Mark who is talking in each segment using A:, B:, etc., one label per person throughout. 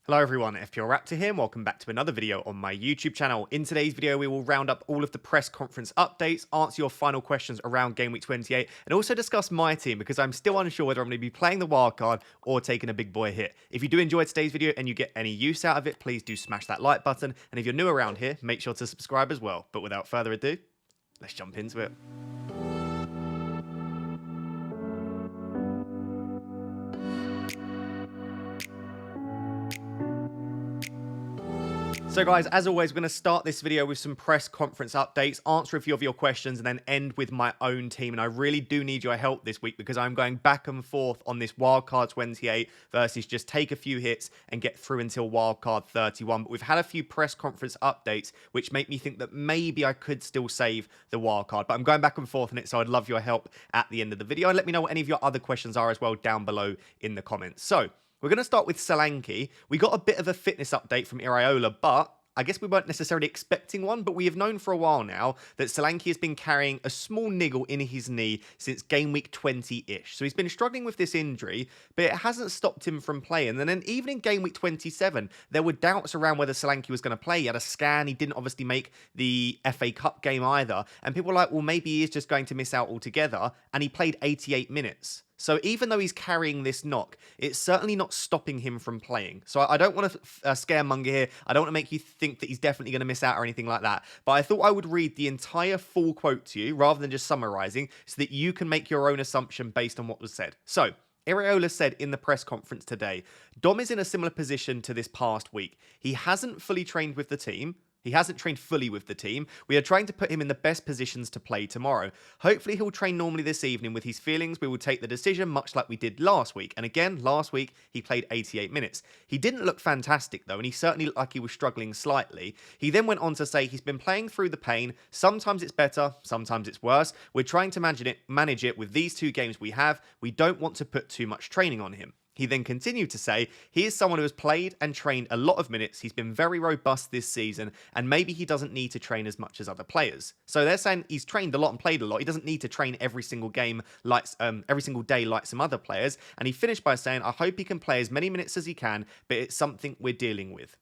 A: Hello everyone, FPL Raptor here, and welcome back to another video on my YouTube channel. In today's video, we will round up all of the press conference updates, answer your final questions around Game Week 28, and also discuss my team because I'm still unsure whether I'm going to be playing the wildcard or taking a big boy hit. If you do enjoy today's video and you get any use out of it, please do smash that like button, and if you're new around here, make sure to subscribe as well. But without further ado, let's jump into it. So guys, as always, we're going to start this video with some press conference updates, answer a few of your questions, and then end with my own team. And I really do need your help this week because I'm going back and forth on this Wildcard 28 versus just take a few hits and get through until Wildcard 31. But we've had a few press conference updates which make me think that maybe I could still save the Wildcard. But I'm going back and forth on it, so I'd love your help at the end of the video. And let me know what any of your other questions are as well down below in the comments. So we're going to start with Solanke. We got a bit of a fitness update from Iraola, but I guess we weren't necessarily expecting one, but we have known for a while now that Solanke has been carrying a small niggle in his knee since game week 20-ish. So he's been struggling with this injury, but it hasn't stopped him from playing. And then even in game week 27, there were doubts around whether Solanke was going to play. He had a scan. He didn't obviously make the FA Cup game either. And people were like, well, maybe he is just going to miss out altogether. And he played 88 minutes. So even though he's carrying this knock, it's certainly not stopping him from playing. So I don't want to scaremonger here. I don't want to make you think that he's definitely going to miss out or anything like that. But I thought I would read the entire full quote to you rather than just summarizing so that you can make your own assumption based on what was said. So Iraola said in the press conference today, Dom is in a similar position to this past week. He hasn't fully trained with the team. He hasn't trained fully with the team. We are trying to put him in the best positions to play tomorrow. Hopefully he'll train normally this evening. With his feelings, we will take the decision much like we did last week. And again, last week, he played 88 minutes. He didn't look fantastic though, and he certainly looked like he was struggling slightly. He then went on to say he's been playing through the pain. Sometimes it's better, sometimes it's worse. We're trying to manage it with these two games we have. We don't want to put too much training on him. He then continued to say, he is someone who has played and trained a lot of minutes. He's been very robust this season, and maybe he doesn't need to train as much as other players. So they're saying he's trained a lot and played a lot. He doesn't need to train every single game, like every single day like some other players. And he finished by saying, I hope he can play as many minutes as he can, but it's something we're dealing with.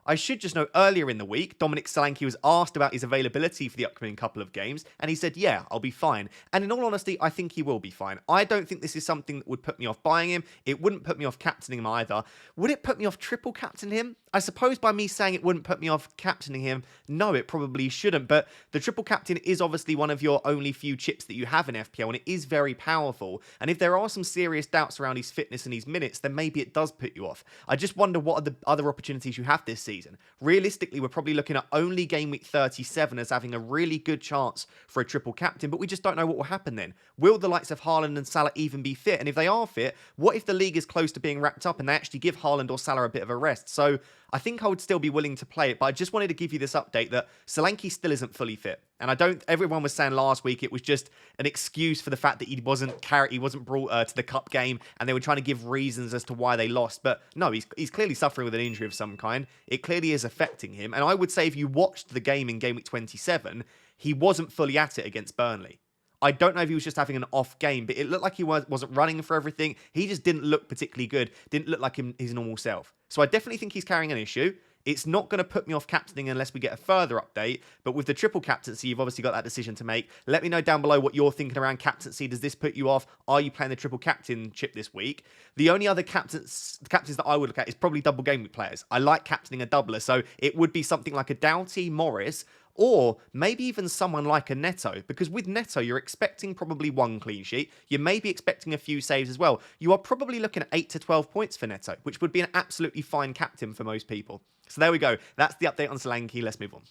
A: I should just note earlier in the week, Dominic Solanke was asked about his availability for the upcoming couple of games, and he said, yeah, I'll be fine. And in all honesty, I think he will be fine. I don't think this is something that would put me off buying him. It wouldn't put me off captaining him either. Would it put me off triple captaining him? I suppose by me saying it wouldn't put me off captaining him, no, it probably shouldn't. But the triple captain is obviously one of your only few chips that you have in FPL, and it is very powerful. And if there are some serious doubts around his fitness and his minutes, then maybe it does put you off. I just wonder what are the other opportunities you have this season. Realistically, we're probably looking at only game week 37 as having a really good chance for a triple captain, but we just don't know what will happen then. Will the likes of Haaland and Salah even be fit? And if they are fit, what if the league is close to being wrapped up and they actually give Haaland or Salah a bit of a rest? So I think I would still be willing to play it, but I just wanted to give you this update that Solanke still isn't fully fit. And everyone was saying last week it was just an excuse for the fact that he wasn't brought to the cup game, and they were trying to give reasons as to why they lost. But no, he's clearly suffering with an injury of some kind. It clearly is affecting him. And I would say if you watched the game in game week 27, he wasn't fully at it against Burnley. I don't know if he was just having an off game, but it looked like he wasn't running for everything. He just didn't look particularly good. Didn't look like his normal self. So I definitely think he's carrying an issue. It's not going to put me off captaining unless we get a further update. But with the triple captaincy, you've obviously got that decision to make. Let me know down below what you're thinking around captaincy. Does this put you off? Are you playing the triple captain chip this week? The only other captains that I would look at is probably double game week players. I like captaining a doubler. So it would be something like a Doughty, Morris, or maybe even someone like a Neto, because with Neto, you're expecting probably one clean sheet. You may be expecting a few saves as well. You are probably looking at 8 to 12 points for Neto, which would be an absolutely fine captain for most people. So there we go. That's the update on Solanke. Let's move on.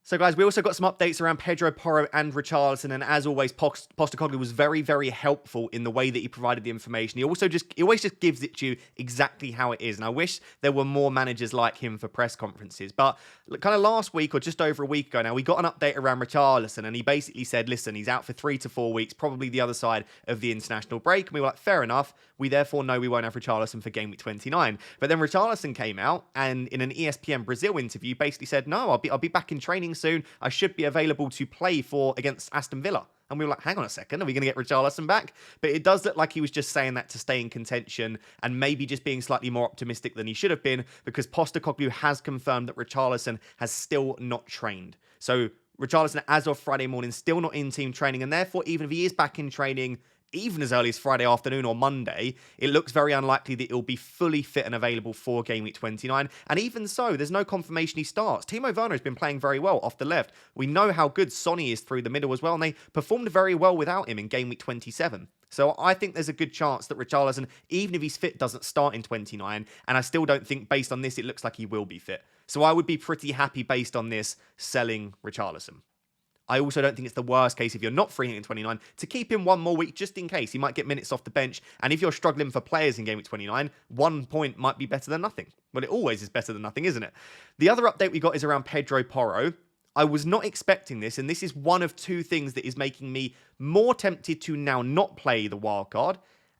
A: So guys, we also got some updates around Pedro, Porro and Richarlison, and as always, Postecoglou was very, very helpful in the way that he provided the information. He always just gives it to you exactly how it is, and I wish there were more managers like him for press conferences. But kind of last week, or just over a week ago now, we got an update around Richarlison, and he basically said, listen, he's out for 3 to 4 weeks, probably the other side of the international break, and we were like, fair enough. We therefore know we won't have Richarlison for game week 29. But then Richarlison came out, and in an ESPN Brazil interview, basically said, no, I'll be back in training soon. I should be available to play against Aston Villa. And we were like, hang on a second, are we going to get Richarlison back? But it does look like he was just saying that to stay in contention and maybe just being slightly more optimistic than he should have been, because Postecoglou has confirmed that Richarlison has still not trained. So Richarlison, as of Friday morning, still not in team training, and therefore, even if he is back in training, even as early as Friday afternoon or Monday, it looks very unlikely that he'll be fully fit and available for Game Week 29. And even so, there's no confirmation he starts. Timo Werner has been playing very well off the left. We know how good Sonny is through the middle as well, and they performed very well without him in Game Week 27. So I think there's a good chance that Richarlison, even if he's fit, doesn't start in 29. And I still don't think, based on this, it looks like he will be fit. So I would be pretty happy, based on this, selling Richarlison. I also don't think it's the worst case, if you're not free in 29, to keep him one more week just in case. He might get minutes off the bench. And if you're struggling for players in Game Week 29, 1 point might be better than nothing. Well, it always is better than nothing, isn't it? The other update we got is around Pedro Porro. I was not expecting this, and this is one of two things that is making me more tempted to now not play the wildcard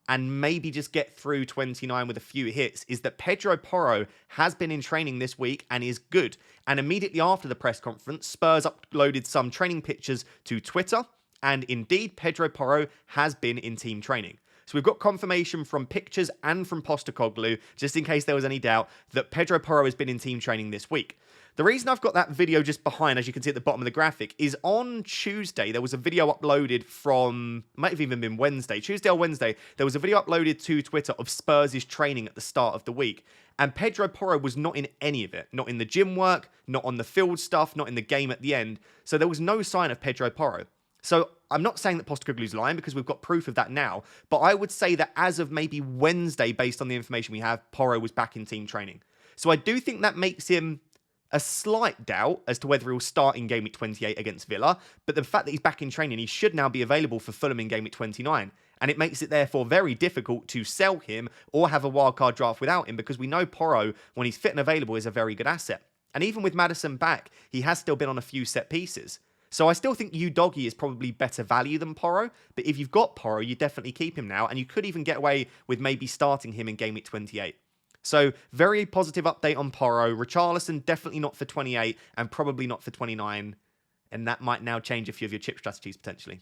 A: and maybe just get through 29 with a few hits, is that Pedro Porro has been in training this week and is good. And immediately after the press conference, Spurs uploaded some training pictures to Twitter, and indeed, Pedro Porro has been in team training. So we've got confirmation from pictures and from Postecoglou, just in case there was any doubt, that Pedro Porro has been in team training this week. The reason I've got that video just behind, as you can see at the bottom of the graphic, is on Tuesday, there was a video uploaded from, might have even been Wednesday, Tuesday or Wednesday, there was a video uploaded to Twitter of Spurs' training at the start of the week. And Pedro Porro was not in any of it. Not in the gym work, not on the field stuff, not in the game at the end. So there was no sign of Pedro Porro. So I'm not saying that Postecoglou's lying, because we've got proof of that now. But I would say that as of maybe Wednesday, based on the information we have, Porro was back in team training. So I do think that makes him a slight doubt as to whether he'll start in Game Week 28 against Villa, but the fact that he's back in training, he should now be available for Fulham in Game Week 29. And it makes it therefore very difficult to sell him or have a wildcard draft without him, because we know Porro, when he's fit and available, is a very good asset. And even with Maddison back, he has still been on a few set pieces. So I still think Udogie is probably better value than Porro, but if you've got Porro, you definitely keep him now, and you could even get away with maybe starting him in Game Week 28. So, very positive update on Porro. Richarlison, definitely not for 28, and probably not for 29. And that might now change a few of your chip strategies, potentially.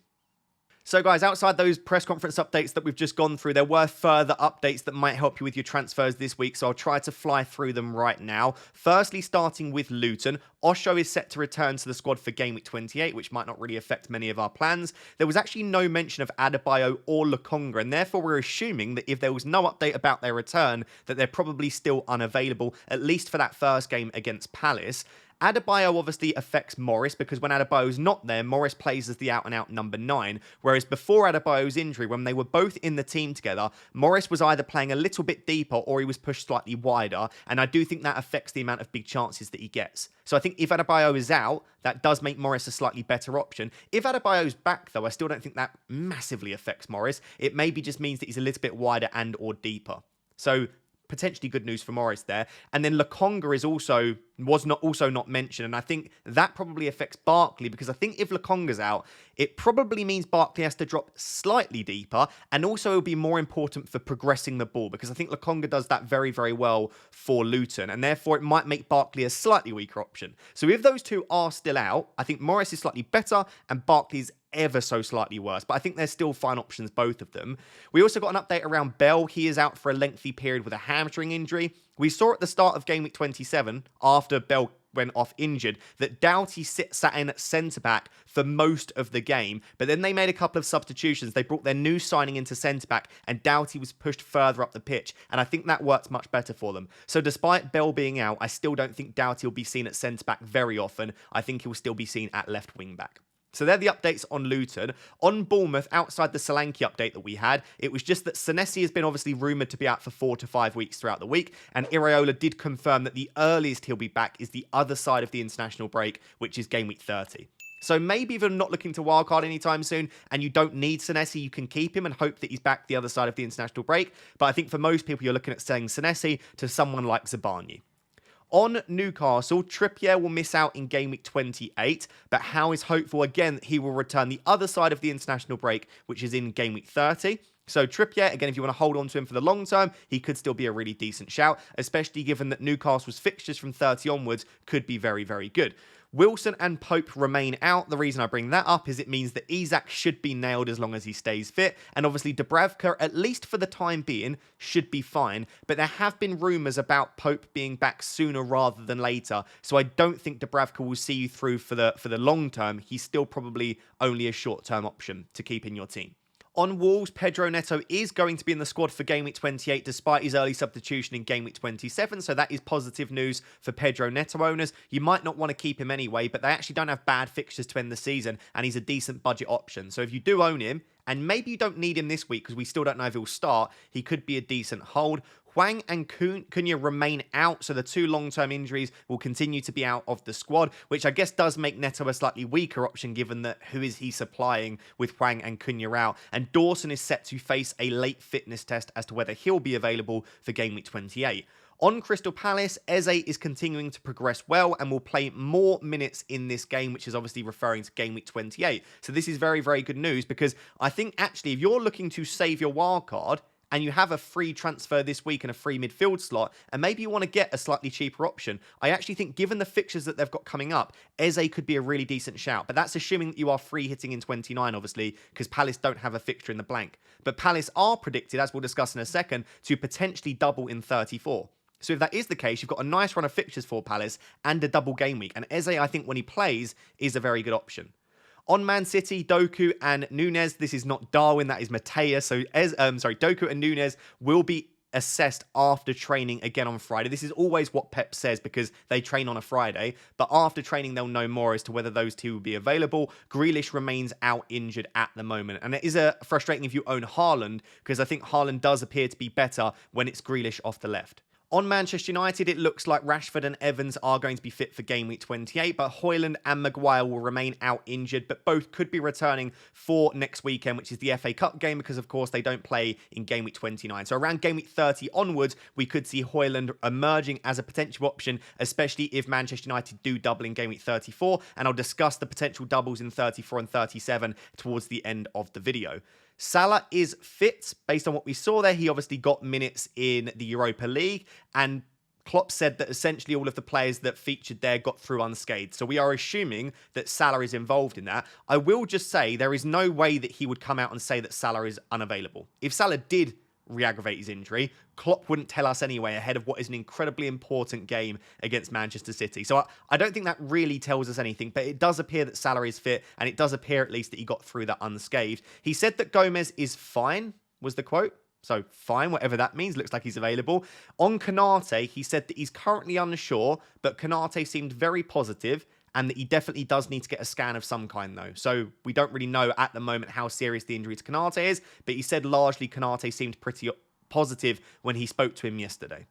A: So guys, outside those press conference updates that we've just gone through, there were further updates that might help you with your transfers this week, so I'll try to fly through them right now. Firstly, starting with Luton, Osho is set to return to the squad for Game Week 28, which might not really affect many of our plans. There was actually no mention of Adebayo or Lokonga, and therefore we're assuming that if there was no update about their return, that they're probably still unavailable, at least for that first game against Palace. Adebayo obviously affects Morris, because when Adebayo's not there, Morris plays as the out-and-out number 9, whereas before Adebayo's injury, when they were both in the team together, Morris was either playing a little bit deeper or he was pushed slightly wider, and I do think that affects the amount of big chances that he gets. So I think if Adebayo is out, that does make Morris a slightly better option. If Adebayo's back, though, I still don't think that massively affects Morris. It maybe just means that he's a little bit wider and or deeper. So potentially good news for Morris there. And then Lokonga is was not mentioned, and I think that probably affects Barkley, because I think if Lokonga's out, it probably means Barkley has to drop slightly deeper, and also it'll be more important for progressing the ball, because I think Lokonga does that very, very well for Luton, and therefore it might make Barkley a slightly weaker option. So if those two are still out, I think Morris is slightly better and Barkley's ever so slightly worse, but I think there's still fine options, both of them. We also got an update around Bell. He is out for a lengthy period with a hamstring injury. We saw at the start of Game Week 27, after Bell went off injured, that Doughty sat in at centre-back for most of the game, but then they made a couple of substitutions. They brought their new signing into centre-back, and Doughty was pushed further up the pitch, and I think that works much better for them. So despite Bell being out, I still don't think Doughty will be seen at centre-back very often. I think he will still be seen at left wing-back. So they're the updates on Luton. On Bournemouth, outside the Solanke update that we had, it was just that Senesi has been obviously rumoured to be out for 4 to 5 weeks throughout the week, and Iraola did confirm that the earliest he'll be back is the other side of the international break, which is Game Week 30. So maybe if you're not looking to wildcard anytime soon and you don't need Senesi, you can keep him and hope that he's back the other side of the international break. But I think for most people, you're looking at selling Senesi to someone like Zabarnyi. On Newcastle, Trippier will miss out in Game Week 28, but Howe is hopeful again that he will return the other side of the international break, which is in Game Week 30. So Trippier, again, if you want to hold on to him for the long term, he could still be a really decent shout, especially given that Newcastle's fixtures from 30 onwards could be very, very good. Wilson and Pope remain out. The reason I bring that up is it means that Isak should be nailed as long as he stays fit. And obviously Dubravka, at least for the time being, should be fine. But there have been rumours about Pope being back sooner rather than later. So I don't think Dubravka will see you through for the long term. He's still probably only a short-term option to keep in your team. On Wolves, Pedro Neto is going to be in the squad for Game Week 28 despite his early substitution in Game Week 27, so that is positive news for Pedro Neto owners. You might not want to keep him anyway, but they actually don't have bad fixtures to end the season, and he's a decent budget option. So if you do own him, and maybe you don't need him this week because we still don't know if he'll start, he could be a decent hold. Hwang and Cunha remain out, so the two long-term injuries will continue to be out of the squad, which I guess does make Neto a slightly weaker option given that who is he supplying with Hwang and Cunha out. And Dawson is set to face a late fitness test as to whether he'll be available for Game Week 28. On Crystal Palace, Eze is continuing to progress well and will play more minutes in this game, which is obviously referring to Game Week 28. So this is very, very good news because I think actually if you're looking to save your wildcard, and you have a free transfer this week and a free midfield slot, and maybe you want to get a slightly cheaper option, I actually think given the fixtures that they've got coming up, Eze could be a really decent shout. But that's assuming that you are free hitting in 29, obviously, because Palace don't have a fixture in the blank. But Palace are predicted, as we'll discuss in a second, to potentially double in 34. So if that is the case, you've got a nice run of fixtures for Palace and a double game week. And Eze, I think, when he plays, is a very good option. On Man City, Doku and Nunez, this is not Darwin, that is Matea. So, Doku and Nunez will be assessed after training again on Friday. This is always what Pep says because they train on a Friday. But after training, they'll know more as to whether those two will be available. Grealish remains out injured at the moment. And it is frustrating if you own Haaland because I think Haaland does appear to be better when it's Grealish off the left. On Manchester United, it looks like Rashford and Evans are going to be fit for Game Week 28, but Højlund and Maguire will remain out injured, but both could be returning for next weekend, which is the FA Cup game, because of course they don't play in Game Week 29. So around Game Week 30 onwards, we could see Højlund emerging as a potential option, especially if Manchester United do double in Game Week 34, and I'll discuss the potential doubles in 34 and 37 towards the end of the video. Salah is fit. Based on what we saw there, he obviously got minutes in the Europa League, and Klopp said that essentially all of the players that featured there got through unscathed. So we are assuming that Salah is involved in that. I will just say there is no way that he would come out and say that Salah is unavailable. If Salah did re-aggravate his injury, Klopp wouldn't tell us anyway ahead of what is an incredibly important game against Manchester City. So I don't think that really tells us anything, but it does appear that Salah is fit, and it does appear at least that he got through that unscathed. He said that Gomez is fine, was the quote. So fine, whatever that means, looks like he's available. On Konate, he said that he's currently unsure, but Konate seemed very positive, and that he definitely does need to get a scan of some kind, though. So we don't really know at the moment how serious the injury to Konate is, but he said largely Konate seemed pretty positive when he spoke to him yesterday.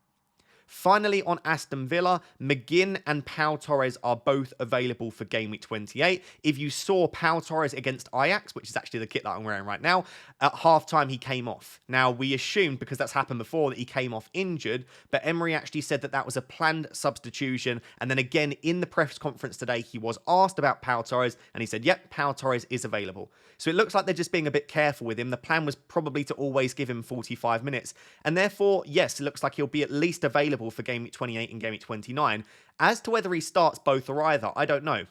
A: Finally, on Aston Villa, McGinn and Pau Torres are both available for Game Week 28. If you saw Pau Torres against Ajax, which is actually the kit that I'm wearing right now, at halftime he came off. Now, we assumed, because that's happened before, that he came off injured, but Emery actually said that that was a planned substitution. And then again, in the press conference today, he was asked about Pau Torres, and he said, yep, Pau Torres is available. So it looks like they're just being a bit careful with him. The plan was probably to always give him 45 minutes. And therefore, yes, it looks like he'll be at least available for Game Week 28 and Game Week 29. As to whether he starts both or either, I don't know.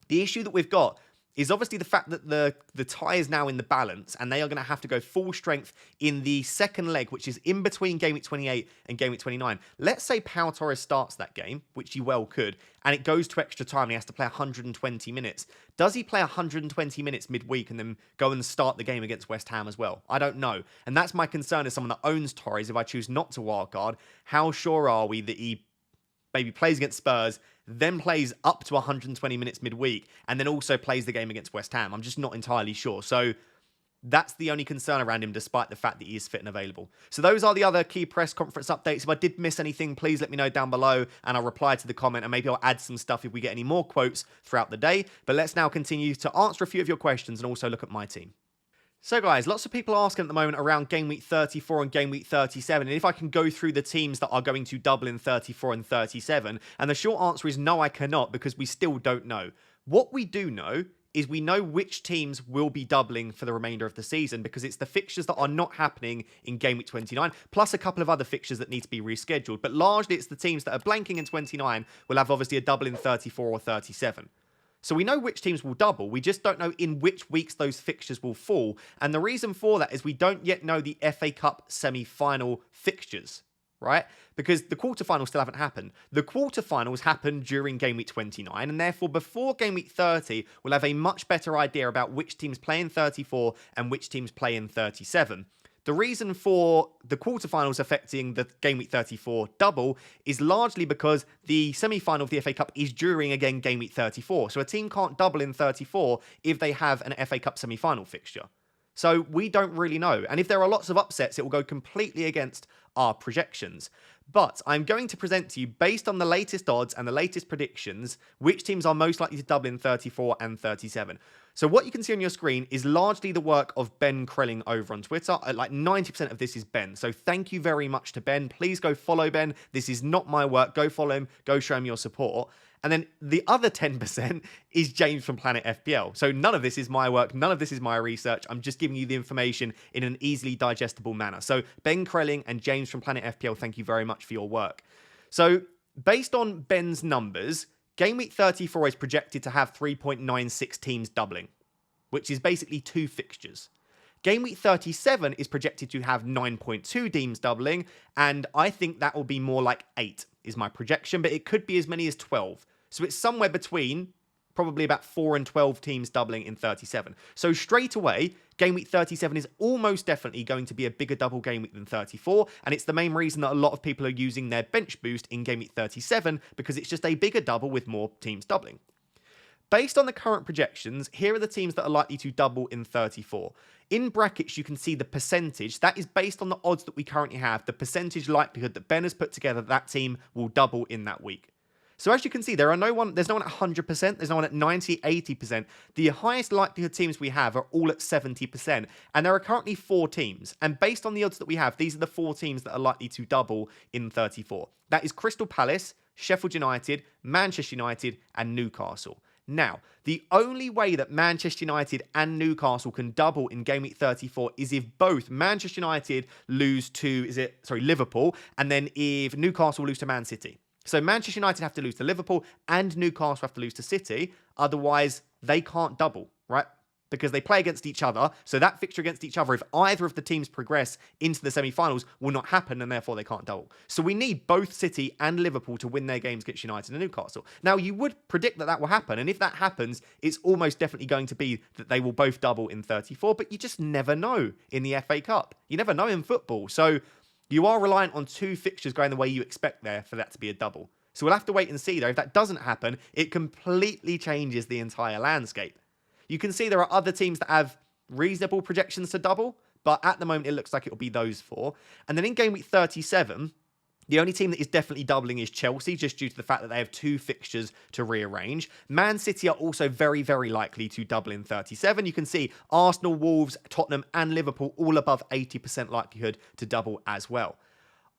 A: The issue that we've got is obviously the fact that the tie is now in the balance, and they are going to have to go full strength in the second leg, which is in between Game Week 28 and Game Week 29. Let's say Pau Torres starts that game, which he well could, and it goes to extra time and he has to play 120 minutes. Does he play 120 minutes midweek and then go and start the game against West Ham as well? I don't know. And that's my concern as someone that owns Torres. If I choose not to wildcard, how sure are we that he maybe plays against Spurs, then plays up to 120 minutes midweek, and then also plays the game against West Ham? I'm just not entirely sure. So that's the only concern around him, despite the fact that he is fit and available. So those are the other key press conference updates. If I did miss anything, please let me know down below, and I'll reply to the comment, and maybe I'll add some stuff if we get any more quotes throughout the day. But let's now continue to answer a few of your questions and also look at my team. So guys, lots of people asking at the moment around Game Week 34 and Game Week 37, and if I can go through the teams that are going to double in 34 and 37, and the short answer is no, I cannot, because we still don't know. What we do know is we know which teams will be doubling for the remainder of the season because it's the fixtures that are not happening in Game Week 29, plus a couple of other fixtures that need to be rescheduled. But largely, it's the teams that are blanking in 29 will have obviously a double in 34 or 37. So we know which teams will double. We just don't know in which weeks those fixtures will fall. And the reason for that is we don't yet know the FA Cup semi-final fixtures, right? Because the quarterfinals still haven't happened. The quarterfinals happened during Game Week 29, and therefore before Game Week 30, we'll have a much better idea about which teams play in 34 and which teams play in 37. The reason for the quarterfinals affecting the Game Week 34 double is largely because the semi-final of the FA Cup is during, again, Game Week 34. So a team can't double in 34 if they have an FA Cup semi-final fixture. So we don't really know. And if there are lots of upsets, it will go completely against our projections. But I'm going to present to you, based on the latest odds and the latest predictions, which teams are most likely to double in 34 and 37. So what you can see on your screen is largely the work of Ben Krelling over on Twitter. Like 90% of this is Ben. So thank you very much to Ben. Please go follow Ben. This is not my work. Go follow him. Go show him your support. And then the other 10% is James from Planet FPL. So none of this is my work. None of this is my research. I'm just giving you the information in an easily digestible manner. So Ben Krelling and James from Planet FPL, thank you very much for your work. So based on Ben's numbers, Game Week 34 is projected to have 3.96 teams doubling, which is basically 2 fixtures. Game Week 37 is projected to have 9.2 teams doubling, and I think that will be more like 8 is my projection, but it could be as many as 12. So it's somewhere between probably about 4 and 12 teams doubling in 37. So straight away, Game Week 37 is almost definitely going to be a bigger double game week than 34, and it's the main reason that a lot of people are using their bench boost in Game Week 37, because it's just a bigger double with more teams doubling. Based on the current projections, here are the teams that are likely to double in 34. In brackets, you can see the percentage. That is based on the odds that we currently have, the percentage likelihood that Ben has put together that team will double in that week. So as you can see, there's no one at 100%, there's no one at 90, 80%. The highest likelihood teams we have are all at 70%, and there are currently 4 teams. And based on the odds that we have, these are the 4 teams that are likely to double in 34. That is Crystal Palace, Sheffield United, Manchester United, and Newcastle. Now, the only way that Manchester United and Newcastle can double in Game Week 34 is if both Manchester United lose to, Liverpool, and then if Newcastle lose to Man City. So Manchester United have to lose to Liverpool and Newcastle have to lose to City. Otherwise, they can't double, right? Because they play against each other. So that fixture against each other, if either of the teams progress into the semi-finals, will not happen, and therefore they can't double. So we need both City and Liverpool to win their games against United and Newcastle. Now, you would predict that that will happen, and if that happens, it's almost definitely going to be that they will both double in 34, but you just never know in the FA Cup. You never know in football. So you are reliant on 2 fixtures going the way you expect there for that to be a double. So we'll have to wait and see, though. If that doesn't happen, it completely changes the entire landscape. You can see there are other teams that have reasonable projections to double, but at the moment, it looks like it will be those 4. And then in Game Week 37, the only team that is definitely doubling is Chelsea, just due to the fact that they have 2 fixtures to rearrange. Man City are also very, very likely to double in 37. You can see Arsenal, Wolves, Tottenham, and Liverpool all above 80% likelihood to double as well.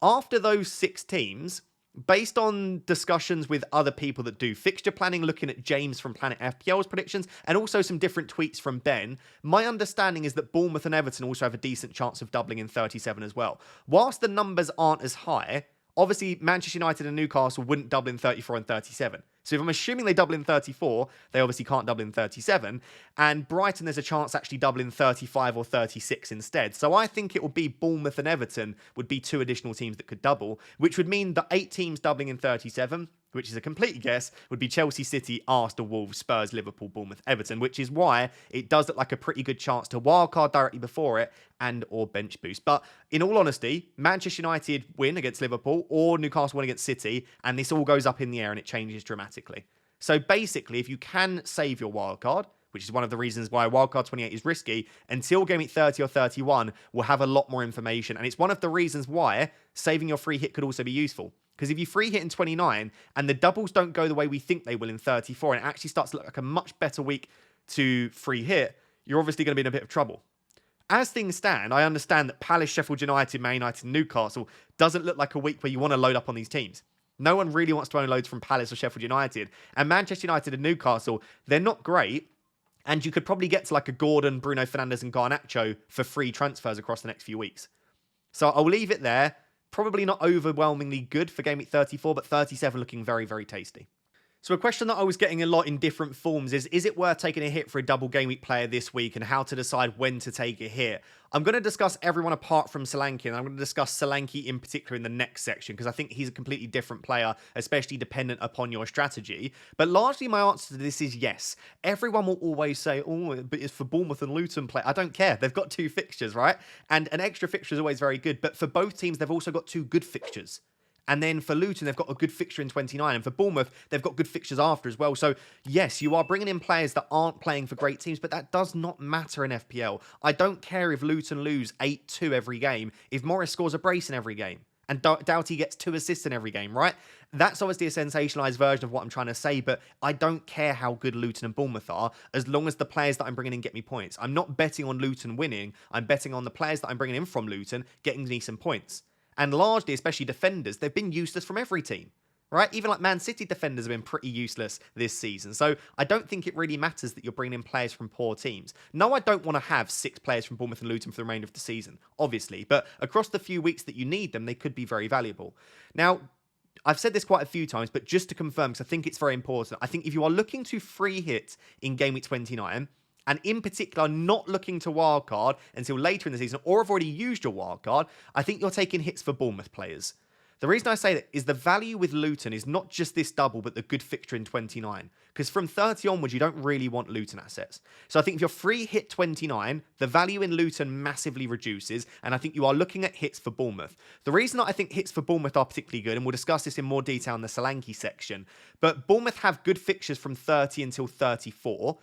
A: After those 6 teams, based on discussions with other people that do fixture planning, looking at James from Planet FPL's predictions, and also some different tweets from Ben, my understanding is that Bournemouth and Everton also have a decent chance of doubling in 37 as well. Whilst the numbers aren't as high, obviously Manchester United and Newcastle wouldn't double in 34 and 37. So if I'm assuming they double in 34, they obviously can't double in 37. And Brighton, there's a chance actually double in 35 or 36 instead. So I think it would be Bournemouth and Everton would be 2 additional teams that could double, which would mean the 8 teams doubling in 37, which is a complete guess, would be Chelsea, City, Arsenal, Wolves, Spurs, Liverpool, Bournemouth, Everton, which is why it does look like a pretty good chance to wildcard directly before it and or bench boost. But in all honesty, Manchester United win against Liverpool or Newcastle win against City, and this all goes up in the air and it changes dramatically. So basically, if you can save your wildcard, which is one of the reasons why Wildcard 28 is risky, until Game Week 30 or 31, we'll have a lot more information. And it's one of the reasons why saving your free hit could also be useful. Because if you free hit in 29 and the doubles don't go the way we think they will in 34, and it actually starts to look like a much better week to free hit, you're obviously going to be in a bit of trouble. As things stand, I understand that Palace, Sheffield United, Man United, and Newcastle doesn't look like a week where you want to load up on these teams. No one really wants to own loads from Palace or Sheffield United. And Manchester United and Newcastle, they're not great. And you could probably get to like a Gordon, Bruno Fernandes and Garnacho for free transfers across the next few weeks. So I'll leave it there. Probably not overwhelmingly good for Game Week 34, but 37 looking very, very tasty. So a question that I was getting a lot in different forms is it worth taking a hit for a double game week player this week and how to decide when to take a hit? I'm going to discuss everyone apart from Solanke, and I'm going to discuss Solanke in particular in the next section because I think he's a completely different player, especially dependent upon your strategy. But largely my answer to this is yes. Everyone will always say, oh, but it's for Bournemouth and Luton play. I don't care. They've got 2 fixtures, right? And an extra fixture is always very good. But for both teams, they've also got 2 good fixtures. And then for Luton, they've got a good fixture in 29. And for Bournemouth, they've got good fixtures after as well. So, yes, you are bringing in players that aren't playing for great teams, but that does not matter in FPL. I don't care if Luton lose 8-2 every game, if Morris scores a brace in every game, and Doughty gets 2 assists in every game, right? That's obviously a sensationalized version of what I'm trying to say, but I don't care how good Luton and Bournemouth are, as long as the players that I'm bringing in get me points. I'm not betting on Luton winning. I'm betting on the players that I'm bringing in from Luton getting me some points. And largely, especially defenders, they've been useless from every team, right? Even like Man City defenders have been pretty useless this season. So I don't think it really matters that you're bringing in players from poor teams. No, I don't want to have 6 players from Bournemouth and Luton for the remainder of the season, obviously. But across the few weeks that you need them, they could be very valuable. Now, I've said this quite a few times, but just to confirm, because I think it's very important, I think if you are looking to free hit in Game Week 29, and in particular, not looking to wildcard until later in the season, or have already used your wildcard, I think you're taking hits for Bournemouth players. The reason I say that is the value with Luton is not just this double, but the good fixture in 29. Because from 30 onwards, you don't really want Luton assets. So I think if you're free hit 29, the value in Luton massively reduces, and I think you are looking at hits for Bournemouth. The reason that I think hits for Bournemouth are particularly good, and we'll discuss this in more detail in the Solanke section, but Bournemouth have good fixtures from 30 until 34,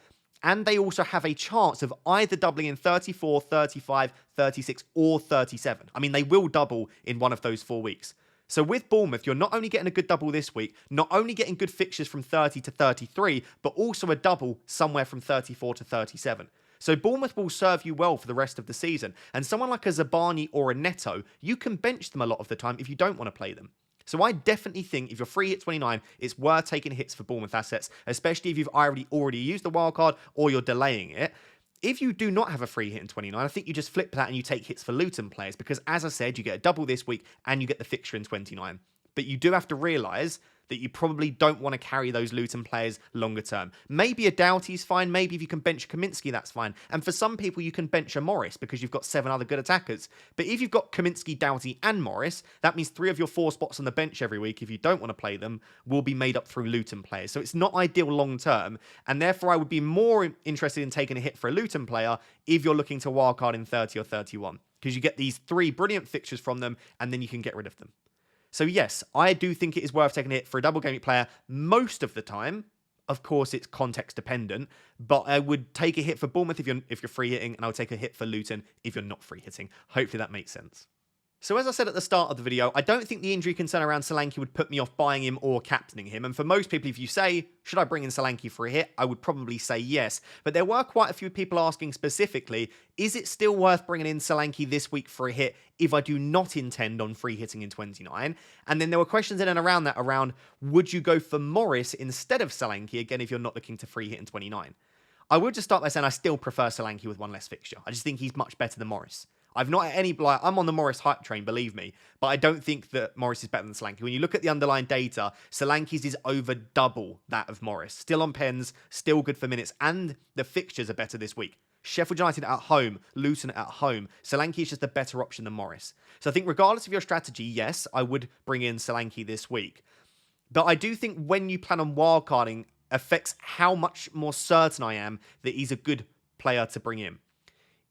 A: and they also have a chance of either doubling in 34, 35, 36, or 37. I mean, they will double in one of those 4 weeks. So with Bournemouth, you're not only getting a good double this week, not only getting good fixtures from 30 to 33, but also a double somewhere from 34 to 37. So Bournemouth will serve you well for the rest of the season. And someone like a Zabani or a Neto, you can bench them a lot of the time if you don't want to play them. So I definitely think if you're free hit 29, it's worth taking hits for Bournemouth assets, especially if you've already used the wildcard or you're delaying it. If you do not have a free hit in 29, I think you just flip that and you take hits for Luton players because, as I said, you get a double this week and you get the fixture in 29. But you do have to realise that you probably don't want to carry those Luton players longer term. Maybe a Doughty's fine. Maybe if you can bench Kaminsky, that's fine. And for some people, you can bench a Morris because you've got 7 other good attackers. But if you've got Kaminsky, Doughty and Morris, that means 3 of your 4 spots on the bench every week, if you don't want to play them, will be made up through Luton players. So it's not ideal long term. And therefore, I would be more interested in taking a hit for a Luton player if you're looking to wildcard in 30 or 31. Because you get these 3 brilliant fixtures from them, and then you can get rid of them. So yes, I do think it is worth taking a hit for a double game player most of the time. Of course, it's context dependent, but I would take a hit for Bournemouth if you're free hitting, and I would take a hit for Luton if you're not free hitting. Hopefully that makes sense. So as I said at the start of the video, I don't think the injury concern around Solanke would put me off buying him or captaining him. And for most people, if you say, should I bring in Solanke for a hit? I would probably say yes. But there were quite a few people asking specifically, is it still worth bringing in Solanke this week for a hit if I do not intend on free hitting in 29? And then there were questions in and around that around, would you go for Morris instead of Solanke, again, if you're not looking to free hit in 29? I would just start by saying I still prefer Solanke with 1 less fixture. I just think he's much better than Morris. I've not at any, like, I'm on the Morris hype train, believe me, but I don't think that Morris is better than Solanke. When you look at the underlying data, Solanke's is over double that of Morris. Still on pens, still good for minutes, and the fixtures are better this week. Sheffield United at home, Luton at home. Solanke is just a better option than Morris. So I think regardless of your strategy, yes, I would bring in Solanke this week. But I do think when you plan on wildcarding affects how much more certain I am that he's a good player to bring in.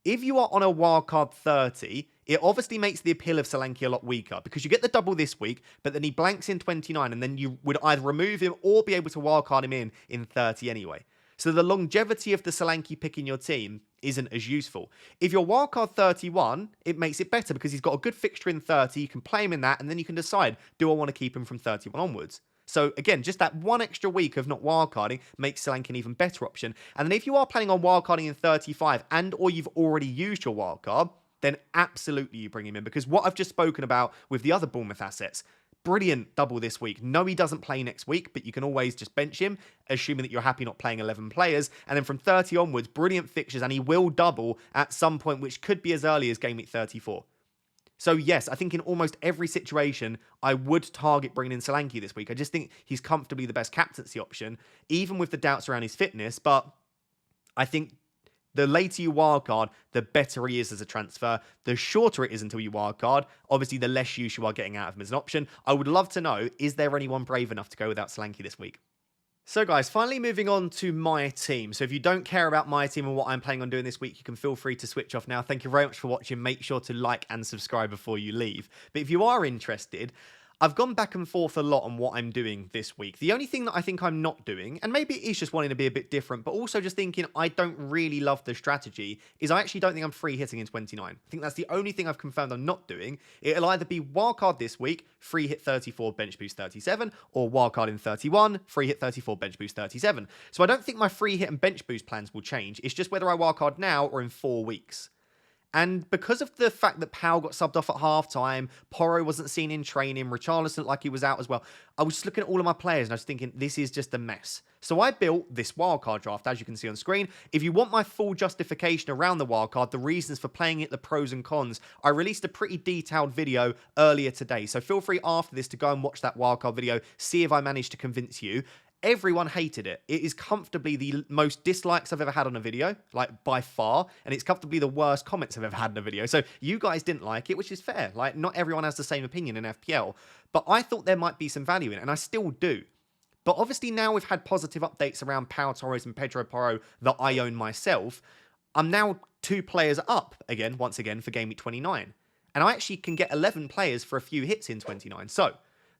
A: If you are on a wildcard 30, it obviously makes the appeal of Solanke a lot weaker because you get the double this week, but then he blanks in 29 and then you would either remove him or be able to wildcard him in 30 anyway. So the longevity of the Solanke pick in your team isn't as useful. If you're wildcard 31, it makes it better because he's got a good fixture in 30, you can play him in that, and then you can decide, do I want to keep him from 31 onwards? So again, just that 1 extra week of not wildcarding makes Solanke an even better option. And then if you are planning on wildcarding in 35 and or you've already used your wildcard, then absolutely you bring him in. Because what I've just spoken about with the other Bournemouth assets, brilliant double this week. No, he doesn't play next week, but you can always just bench him, assuming that you're happy not playing 11 players. And then from 30 onwards, brilliant fixtures, and he will double at some point, which could be as early as game week 34. So yes, I think in almost every situation, I would target bringing in Solanke this week. I just think he's comfortably the best captaincy option, even with the doubts around his fitness. But I think the later you wildcard, the better he is as a transfer. The shorter it is until you wildcard, obviously the less use you are getting out of him as an option. I would love to know, is there anyone brave enough to go without Solanke this week? So guys, finally moving on to my team. So if you don't care about my team and what I'm planning on doing this week, you can feel free to switch off now. Thank you very much for watching. Make sure to like and subscribe before you leave. But if you are interested, I've gone back and forth a lot on what I'm doing this week. The only thing that I think I'm not doing, and maybe it is just wanting to be a bit different, but also just thinking I don't really love the strategy, is I actually don't think I'm free hitting in 29. I think that's the only thing I've confirmed I'm not doing. It'll either be wildcard this week, free hit 34, bench boost 37, or wildcard in 31, free hit 34, bench boost 37. So I don't think my free hit and bench boost plans will change. It's just whether I wildcard now or in 4 weeks. And because of the fact that Powell got subbed off at halftime, Porro wasn't seen in training, Richarlison looked like he was out as well, I was just looking at all of my players and I was thinking, this is just a mess. So I built this wildcard draft, as you can see on screen. If you want my full justification around the wildcard, the reasons for playing it, the pros and cons, I released a pretty detailed video earlier today. So feel free after this to go and watch that wildcard video, see if I managed to convince you. Everyone hated it. It is comfortably the most dislikes I've ever had on a video, like by far, and it's comfortably the worst comments I've ever had in a video. So you guys didn't like it, which is fair. Like, not everyone has the same opinion in FPL, but I thought there might be some value in it, and I still do. But obviously now we've had positive updates around Pau Torres and Pedro Porro that I own myself. I'm now 2 players up again, once again, for game week 29. And I actually can get 11 players for a few hits in 29. So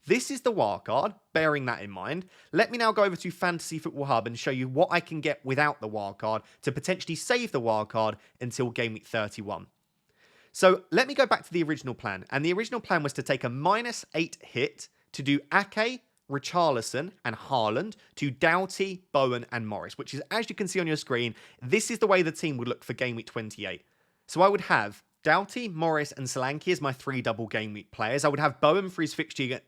A: this is the wildcard, bearing that in mind. Let me now go over to Fantasy Football Hub and show you what I can get without the wildcard to potentially save the wildcard until game week 31. So let me go back to the original plan. And the original plan was to take a -8 hit to do Ake, Richarlison and Haaland to Doughty, Bowen and Morris, which is, as you can see on your screen, this is the way the team would look for game week 28. So I would have Doughty, Morris, and Solanke as my 3 double game week players. I would have Bowen for his fixture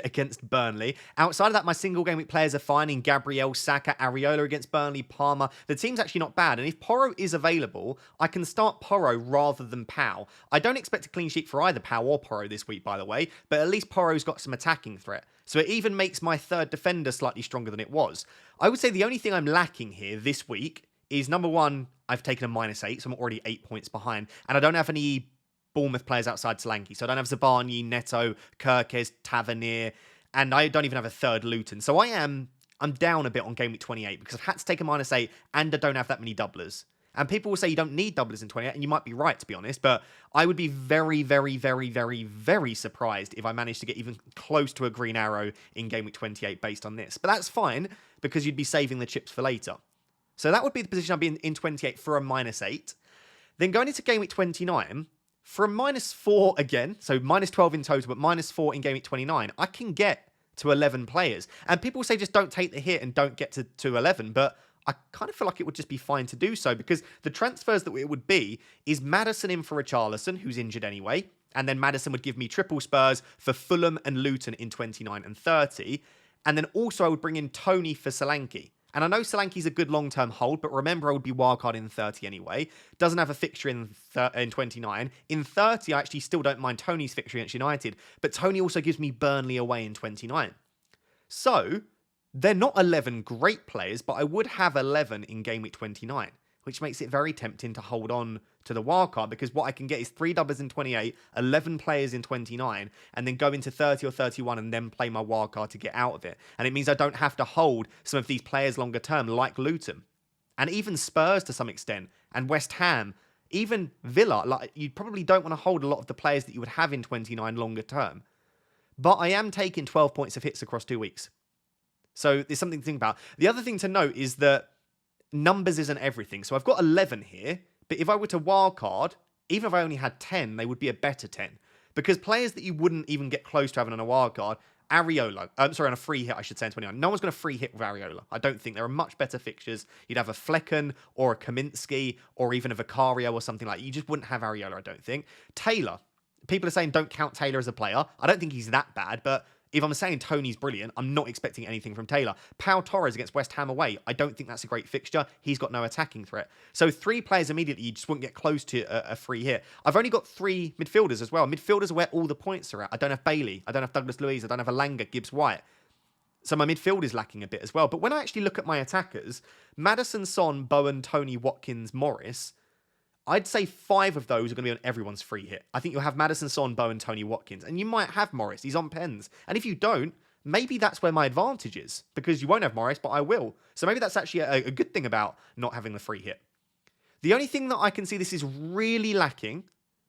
A: against Burnley. Outside of that, my single game week players are fine in Gabriel, Saka, Areola against Burnley, Palmer. The team's actually not bad. And if Porro is available, I can start Porro rather than Pau. I don't expect a clean sheet for either Pau or Porro this week, by the way, but at least Porro's got some attacking threat. So it even makes my third defender slightly stronger than it was. I would say the only thing I'm lacking here this week is, number one, I've taken a -8, so I'm already 8 points behind. And I don't have any Bournemouth players outside Solanke. So I don't have Zabani, Neto, Kirkes, Tavernier, and I don't even have a third Luton. So I'm down a bit on game week 28 because I've had to take a -8 and I don't have that many doublers. And people will say you don't need doublers in 28, and you might be right, to be honest, but I would be very, very, very, very, very surprised if I managed to get even close to a green arrow in game week 28 based on this. But that's fine, because you'd be saving the chips for later. So that would be the position I'd be in 28 for a -8. Then going into game week 29, for a -4 again, so -12 in total, but -4 in game week 29, I can get to 11 players. And people say just don't take the hit and don't get to 11, but I kind of feel like it would just be fine to do so, because the transfers that it would be is Maddison in for Richarlison, who's injured anyway, and then Maddison would give me triple Spurs for Fulham and Luton in 29 and 30, and then also I would bring in Tony for Solanke. And I know Solanke's a good long-term hold, but remember I would be wildcard in 30 anyway. Doesn't have a fixture in 29. In 30, I actually still don't mind Tony's fixture against United, but Tony also gives me Burnley away in 29. So they're not 11 great players, but I would have 11 in game week 29, which makes it very tempting to hold on to the wildcard, because what I can get is 3 doubles in 28, 11 players in 29, and then go into 30 or 31 and then play my wildcard to get out of it. And it means I don't have to hold some of these players longer term, like Luton, and even Spurs to some extent, and West Ham, even Villa. Like, you probably don't want to hold a lot of the players that you would have in 29 longer term. But I am taking 12 points of hits across 2 weeks. So there's something to think about. The other thing to note is that numbers isn't everything. So I've got 11 here, but if I were to wildcard, even if I only had 10, they would be a better 10. Because players that you wouldn't even get close to having on a wildcard, Areola, on a free hit, I should say, in 29. No one's going to free hit with Areola. I don't think. There are much better fixtures. You'd have a Flecken or a Kaminsky or even a Vicario or something like that. You just wouldn't have Areola, I don't think. Taylor, people are saying don't count Taylor as a player. I don't think he's that bad, but if I'm saying Tony's brilliant, I'm not expecting anything from Taylor. Pau Torres against West Ham away, I don't think that's a great fixture. He's got no attacking threat. So 3 players immediately, you just wouldn't get close to a free hit. I've only got 3 midfielders as well. Midfielders are where all the points are at. I don't have Bailey. I don't have Douglas Luiz. I don't have Alanga, Gibbs White. So my midfield is lacking a bit as well. But when I actually look at my attackers, Maddison, Son, Bowen, Tony, Watkins, Morris, I'd say 5 of those are going to be on everyone's free hit. I think you'll have Maddison, Son, Bowen, Tony, Watkins. And you might have Morris. He's on pens. And if you don't, maybe that's where my advantage is. Because you won't have Morris, but I will. So maybe that's actually a good thing about not having the free hit. The only thing that I can see this is really lacking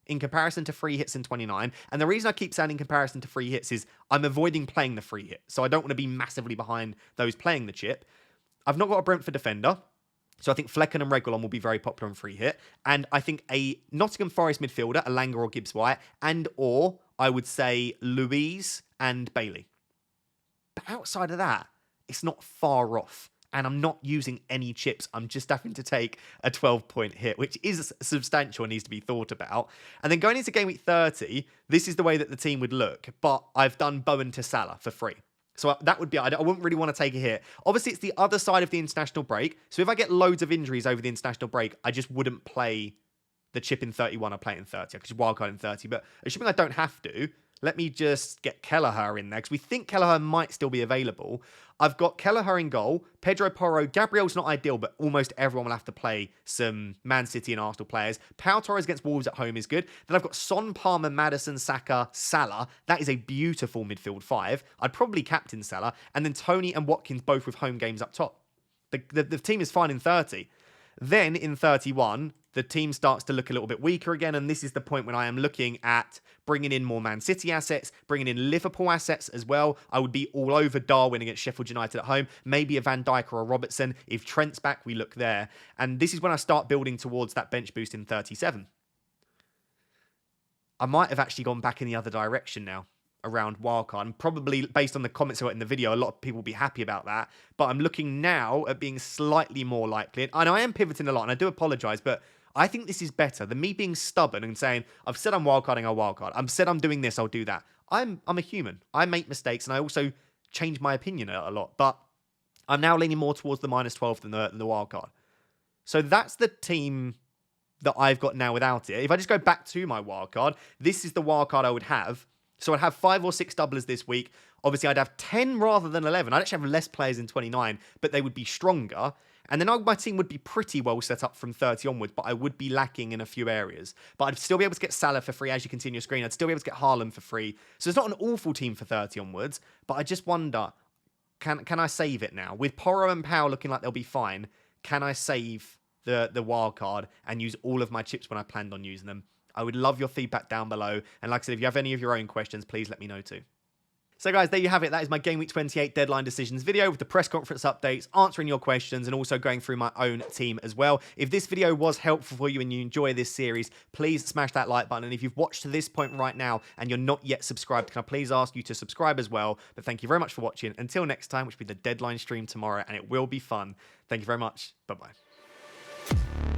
A: in comparison to free hits in 29. And the reason I keep saying in comparison to free hits is I'm avoiding playing the free hit. So I don't want to be massively behind those playing the chip. I've not got a Brentford defender. So I think Flecken and Reguilon will be very popular on free hit. And I think a Nottingham Forest midfielder, Alanga or Gibbs White, and or I would say Luiz and Bailey. But outside of that, it's not far off. And I'm not using any chips. I'm just having to take a 12-point hit, which is substantial and needs to be thought about. And then going into game week 30, this is the way that the team would look. But I've done Bowen to Salah for free. So that would be, I wouldn't really want to take a hit. Obviously, it's the other side of the international break. So if I get loads of injuries over the international break, I just wouldn't play the chip in 31. I play it in 30. I could just wildcard in 30. But assuming I don't have to, let me just get Kelleher in there because we think Kelleher might still be available. I've got Kelleher in goal, Pedro Porro. Gabriel's not ideal, but almost everyone will have to play some Man City and Arsenal players. Pau Torres against Wolves at home is good. Then I've got Son, Palmer, Maddison, Saka, Salah. That is a beautiful midfield 5. I'd probably captain Salah. And then Tony and Watkins both with home games up top. The team is fine in 30. Then in 31, the team starts to look a little bit weaker again, and this is the point when I am looking at bringing in more Man City assets, bringing in Liverpool assets as well. I would be all over Darwin against Sheffield United at home, maybe a Van Dijk or a Robertson. If Trent's back, we look there. And this is when I start building towards that bench boost in 37. I might have actually gone back in the other direction now around wildcard, and probably based on the comments I got in the video, a lot of people will be happy about that. But I'm looking now at being slightly more likely. And I am pivoting a lot, and I do apologise, but I think this is better than me being stubborn and saying, I've said I'm wildcarding, I'll wildcard. I've said I'm doing this, I'll do that. I'm a human. I make mistakes, and I also change my opinion a lot. But I'm now leaning more towards the -12 than the wildcard. So that's the team that I've got now without it. If I just go back to my wildcard, this is the wildcard I would have. So I'd have 5 or 6 doublers this week. Obviously, I'd have 10 rather than 11. I'd actually have less players in 29, but they would be stronger. And then my team would be pretty well set up from 30 onwards, but I would be lacking in a few areas. But I'd still be able to get Salah for free, as you can see on your screen. I'd still be able to get Haaland for free. So it's not an awful team for 30 onwards, but I just wonder, can I save it now? With Porro and Pau looking like they'll be fine, can I save the wild card and use all of my chips when I planned on using them? I would love your feedback down below. And like I said, if you have any of your own questions, please let me know too. So guys, there you have it. That is my Game Week 28 deadline decisions video with the press conference updates, answering your questions, and also going through my own team as well. If this video was helpful for you and you enjoy this series, please smash that like button. And if you've watched to this point right now and you're not yet subscribed, can I please ask you to subscribe as well? But thank you very much for watching. Until next time, which will be the deadline stream tomorrow, and it will be fun. Thank you very much. Bye-bye.